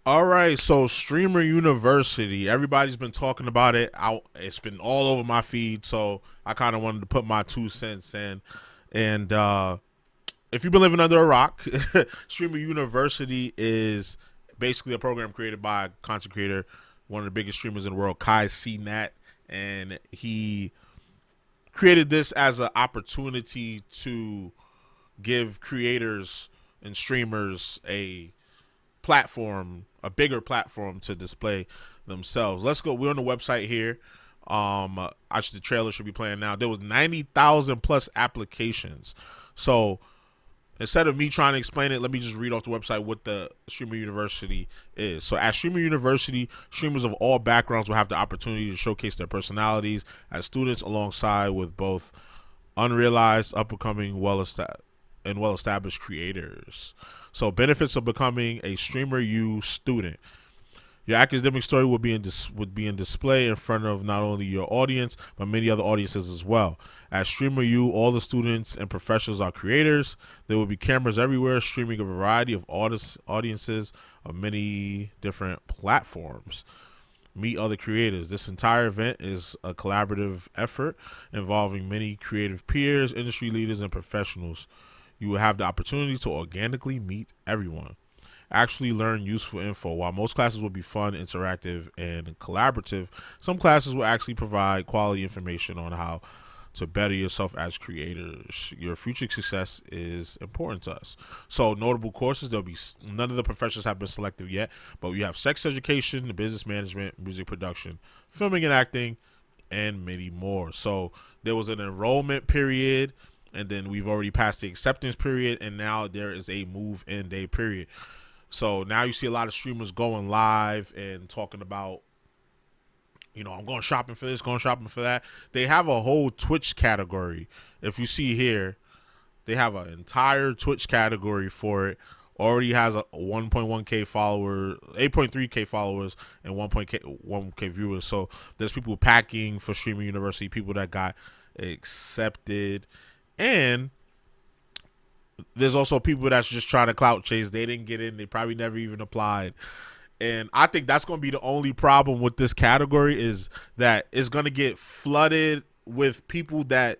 All right, so Streamer University, everybody's been talking about it. It's been all over my feed, so I kind of wanted to put my 2 cents in. And if you've been living under a rock, Streamer University is basically a program created by a content creator, one of the biggest streamers in the world, Cenat, and he created this as an opportunity to give creators and streamers a bigger platform to display themselves. Let's go. We're on the website here. The trailer should be playing now. There was 90,000 plus applications. So instead of me trying to explain it, let me just read off the website what the Streamer University is. So at Streamer University, streamers of all backgrounds will have the opportunity to showcase their personalities as students alongside with both unrealized, up and coming, well established creators. So benefits of becoming a Streamer U student. Your academic story would be in display in front of not only your audience but many other audiences as well. At Streamer U, all the students and professionals are creators. There will be cameras everywhere, streaming a variety of audiences of many different platforms. Meet other creators. This entire event is a collaborative effort involving many creative peers, industry leaders, and professionals. You will have the opportunity to organically meet everyone. Actually learn useful info. While most classes will be fun, interactive, and collaborative, some classes will actually provide quality information on how to better yourself as creators. Your future success is important to us. So notable courses, there'll be none of the professors have been selected yet, but we have sex education, business management, music production, filming and acting, and many more. So there was an enrollment period, and then we've already passed the acceptance period, and now there is a move-in day period. So now you see a lot of streamers going live and talking about, I'm going shopping for this, going shopping for that. They have a whole Twitch category. If you see here, they have an entire Twitch category for it. Already has a 1.1k follower, 8.3k followers, and 1k viewers. So there's people packing for Streamer University, people that got accepted, and there's also people that's just trying to clout chase. They didn't get in. They probably never even applied. And I think that's going to be the only problem with this category is that it's going to get flooded with people that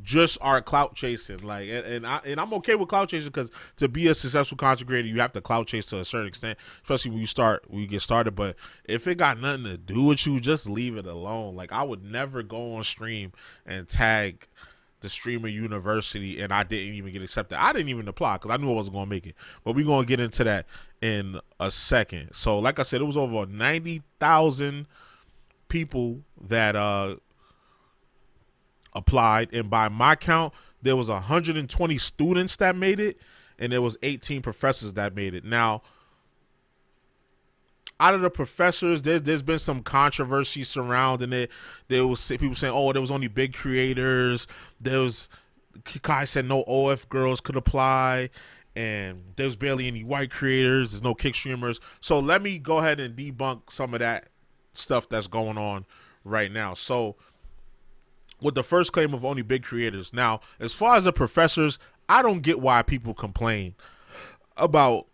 just are clout chasing. Like, and I'm okay with clout chasing because to be a successful content creator, you have to clout chase to a certain extent, especially when you get started. But if it got nothing to do with you, just leave it alone. Like, I would never go on stream and tag the Streamer University and I didn't even get accepted. I didn't even apply because I knew I wasn't going to make it. But we're going to get into that in a second. So like I said, it was over 90,000 people that applied. And by my count, there was 120 students that made it. And there was 18 professors that made it. Now, out of the professors, there's been some controversy surrounding it. There was people saying, "Oh, there was only big creators." There was Kai said no OF girls could apply, and there's barely any white creators. There's no kick streamers. So let me go ahead and debunk some of that stuff that's going on right now. So with the first claim of only big creators, now as far as the professors, I don't get why people complain about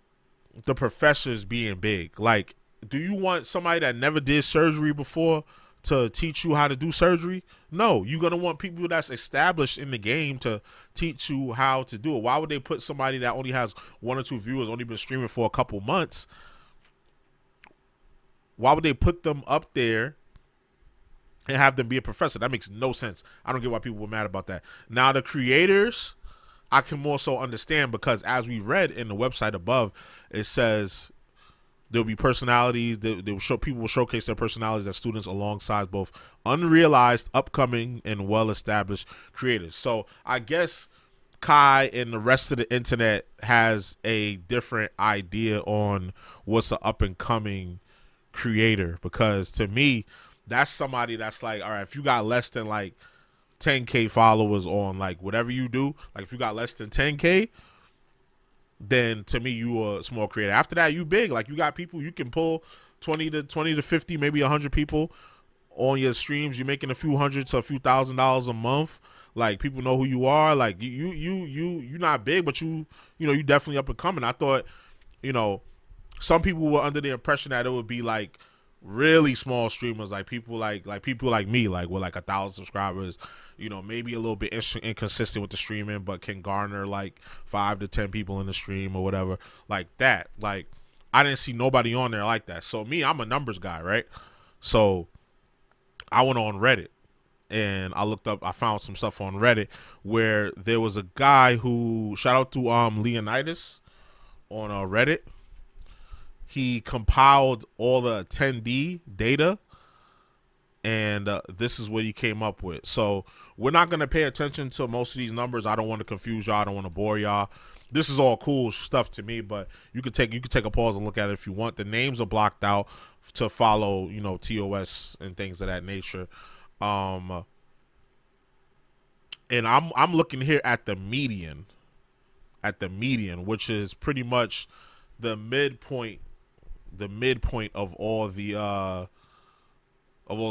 the professors being big. Like, do you want somebody that never did surgery before to teach you how to do surgery? No, you're going to want people that's established in the game to teach you how to do it. Why would they put somebody that only has 1 or 2 viewers, only been streaming for a couple months? Why would they put them up there and have them be a professor? That makes no sense. I don't get why people were mad about that. Now, the creators, I can more so understand because as we read in the website above, it says there'll be personalities. People will showcase their personalities as students alongside both unrealized, upcoming, and well-established creators. So I guess Kai and the rest of the internet has a different idea on what's an up-and-coming creator, because to me, that's somebody that's like, all right, if you got less than like 10k followers on like whatever you do, like if you got less than 10k, then to me you a small creator. After that, you big. Like, you got people, you can pull 20 to 50, maybe 100 people on your streams. You're making a few hundred to a few $1,000s a month. Like, people know who you are. Like, you're not big, but you definitely up and coming. I thought, some people were under the impression that it would be like really small streamers, like people like people like me, like with like 1,000 subscribers, maybe a little bit inconsistent with the streaming, but can garner like 5 to 10 people in the stream or whatever, like that. Like I didn't see nobody on there like that. So me, I'm a numbers guy, right? So I went on Reddit and I found some stuff on Reddit where there was a guy who, shout out to Leonidas on Reddit. He compiled all the attendee data, and this is what he came up with. So we're not going to pay attention to most of these numbers. I don't want to confuse y'all. I don't want to bore y'all. This is all cool stuff to me, but you could take a pause and look at it if you want. The names are blocked out to follow, TOS and things of that nature. And I'm looking here at the median, which is pretty much the midpoint of all the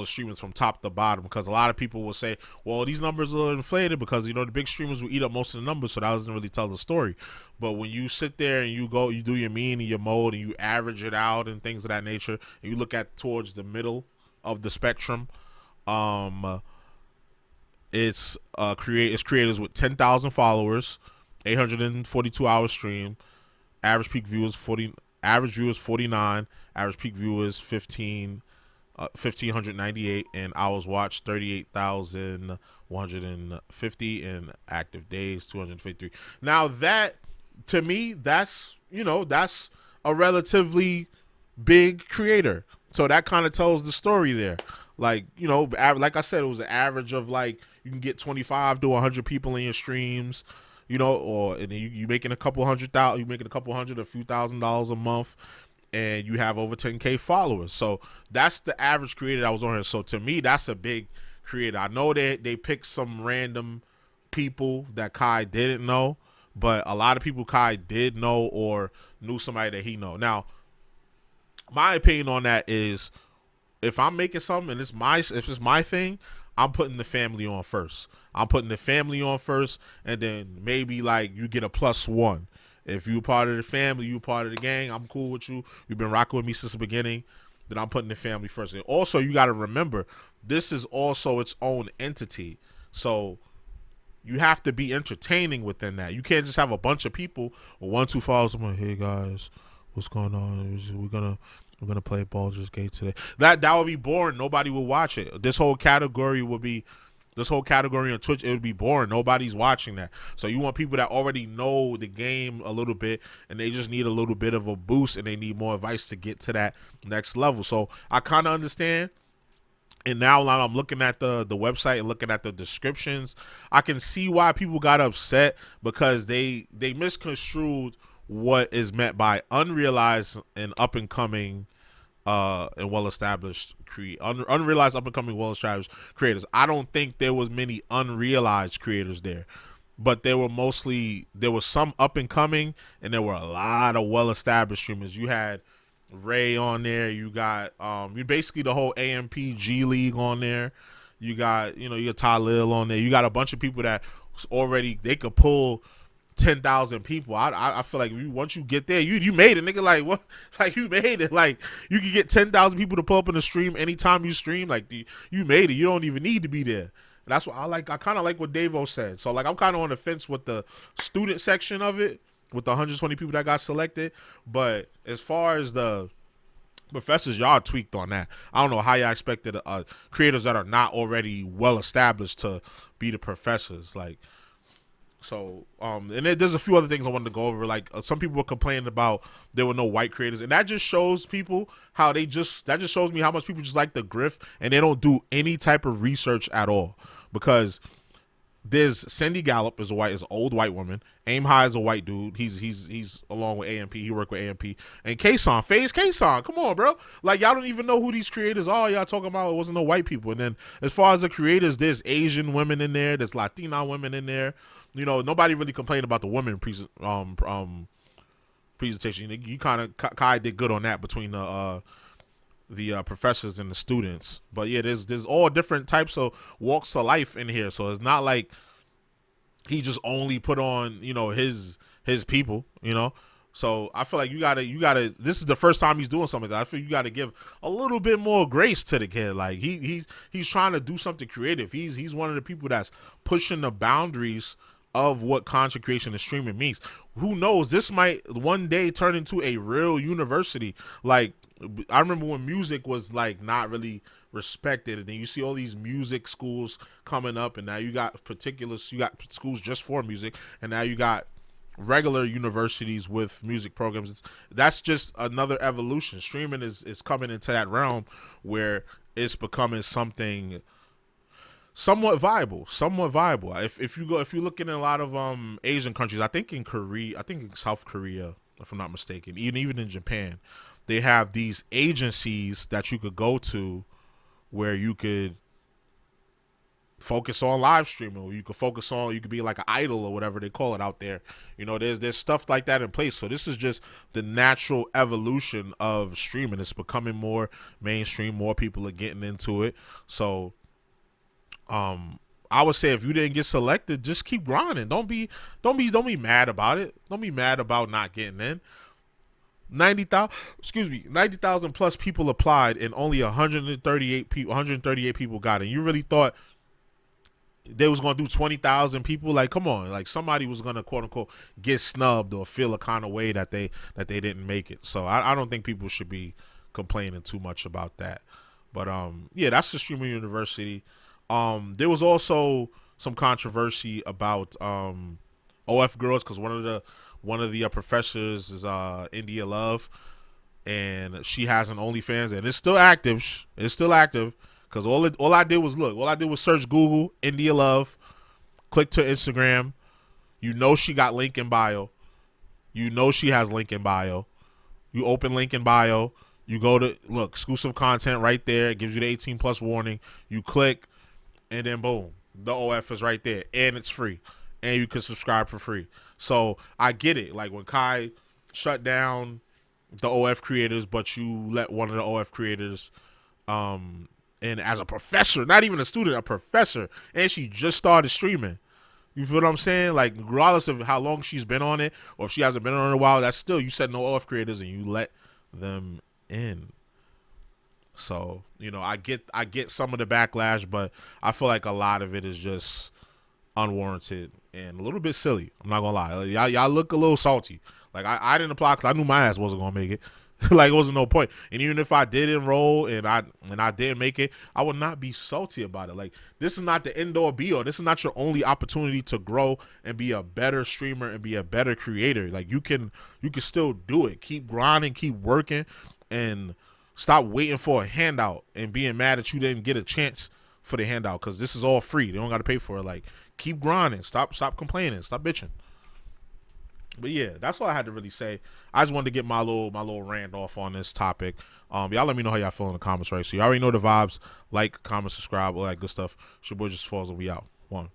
streamers from top to bottom, because a lot of people will say, well, these numbers are inflated because the big streamers will eat up most of the numbers, so that doesn't really tell the story. But when you sit there and you do your mean and your mode and you average it out and things of that nature, and you look at towards the middle of the spectrum, it's creators with 10,000 followers, 842 hours stream, average peak viewers 49, average peak viewers 1,598, and hours watched 38,150, and active days 253. Now that, to me, that's a relatively big creator. So that kind of tells the story there. Like, like I said, it was an average of like, you can get 25 to 100 people in your streams, or and you making a couple hundred, a few $1,000s a month, and you have over 10K followers. So that's the average creator that was on here. So to me, that's a big creator. I know they picked some random people that Kai didn't know, but a lot of people Kai did know or knew somebody that he know. Now, my opinion on that is, if I'm making something and if it's my thing, I'm putting the family on first. and then maybe like you get a +1. If you're part of the family, you're part of the gang, I'm cool with you. You've been rocking with me since the beginning. Then I'm putting the family first. And also, you got to remember, this is also its own entity. So you have to be entertaining within that. You can't just have a bunch of people or one, two follow someone. Hey guys, what's going on? We're gonna play Baldur's Gate today. That would be boring. Nobody will watch it. This whole category on Twitch, it would be boring. Nobody's watching that. So you want people that already know the game a little bit, and they just need a little bit of a boost, and they need more advice to get to that next level. So I kind of understand. And now I'm looking at the website and looking at the descriptions, I can see why people got upset, because they misconstrued what is meant by unrealized and up and coming and well-established unrealized up-and-coming well-established creators. I don't think there was many unrealized creators there, but there was some up-and-coming, and there were a lot of well-established streamers. You had Ray on there. You got you basically the whole AMP G League on there. You got you got Talil on there. You got a bunch of people that already, they could pull 10,000 people. I feel like once you get there, you made it, nigga. Like what? Like you made it. Like you can get 10,000 people to pull up in the stream anytime you stream. Like you made it. You don't even need to be there. And that's what I like. I kind of like what Davo said. So like I'm kind of on the fence with the student section of it, with the 120 people that got selected. But as far as the professors, y'all tweaked on that. I don't know how y'all expected creators that are not already well established to be the professors. Like. So, and there's a few other things I wanted to go over. Like some people were complaining about there were no white creators, and that just shows people how that just shows me how much people just like the grift, and they don't do any type of research at all. Because there's Cindy Gallup is an old white woman. Aim High is a white dude. He's along with AMP. He worked with AMP. And Kason, FaZe Kason. Come on, bro. Like y'all don't even know who these creators are. Y'all talking about it wasn't no white people. And then as far as the creators, there's Asian women in there. There's Latina women in there. Nobody really complained about the women presentation. You kind of Kai did good on that between the professors and the students. But yeah, there's all different types of walks of life in here. So it's not like he just only put on his people. So I feel like you gotta. This is the first time he's doing something like that. I feel you gotta give a little bit more grace to the kid. Like he's trying to do something creative. He's one of the people that's pushing the boundaries of what content creation and streaming means. Who knows? This might one day turn into a real university. Like I remember when music was like not really respected, and then you see all these music schools coming up, and now you got schools just for music, and now you got regular universities with music programs. That's just another evolution. Streaming is coming into that realm where it's becoming something somewhat viable. If you're looking in a lot of Asian countries, I think in South Korea, if I'm not mistaken, even in Japan, they have these agencies that you could go to where you could focus on live streaming, or you could be like an idol or whatever they call it out there. There's stuff like that in place. So this is just the natural evolution of streaming. It's becoming more mainstream, more people are getting into it. So I would say if you didn't get selected, just keep grinding. Don't be mad about it. Don't be mad about not getting in. 90,000 plus people applied, and only 138 people got in. You really thought they was gonna do 20,000 people? Like, come on, like somebody was gonna quote unquote get snubbed or feel a kind of way that they didn't make it. So I don't think people should be complaining too much about that. But yeah, that's the Streamer University. There was also some controversy about OF girls, because one of the professors is India Love, and she has an OnlyFans, and it's still active. It's still active. Because all I did was search Google India Love, click to Instagram. She got link in bio. She has link in bio. You open link in bio. You go to exclusive content right there. It gives you the 18 plus warning. You click, and then boom, the OF is right there, and it's free, and you can subscribe for free. So I get it. Like when Kai shut down the OF creators, but you let one of the OF creators and as a professor, not even a student, a professor, and she just started streaming. You feel what I'm saying? Like, regardless of how long she's been on it, or if she hasn't been on it in a while, that's still, you said no OF creators and you let them in. So, I get some of the backlash, but I feel like a lot of it is just unwarranted and a little bit silly. I'm not gonna lie. Y'all look a little salty. Like, I didn't apply because I knew my ass wasn't gonna make it. Like, it wasn't no point. And even if I did enroll and I didn't make it, I would not be salty about it. Like, this is not the end or be all. This is not your only opportunity to grow and be a better streamer and be a better creator. Like, you can still do it. Keep grinding, keep working, and stop waiting for a handout and being mad that you didn't get a chance for the handout, because this is all free. They don't got to pay for it. Like, keep grinding. Stop complaining. Stop bitching. But yeah, that's all I had to really say. I just wanted to get my little rant off on this topic. Y'all let me know how y'all feel in the comments, right? So you already know the vibes. Like, comment, subscribe, all that good stuff. It's your boy JusticeXFalls, and we out. One.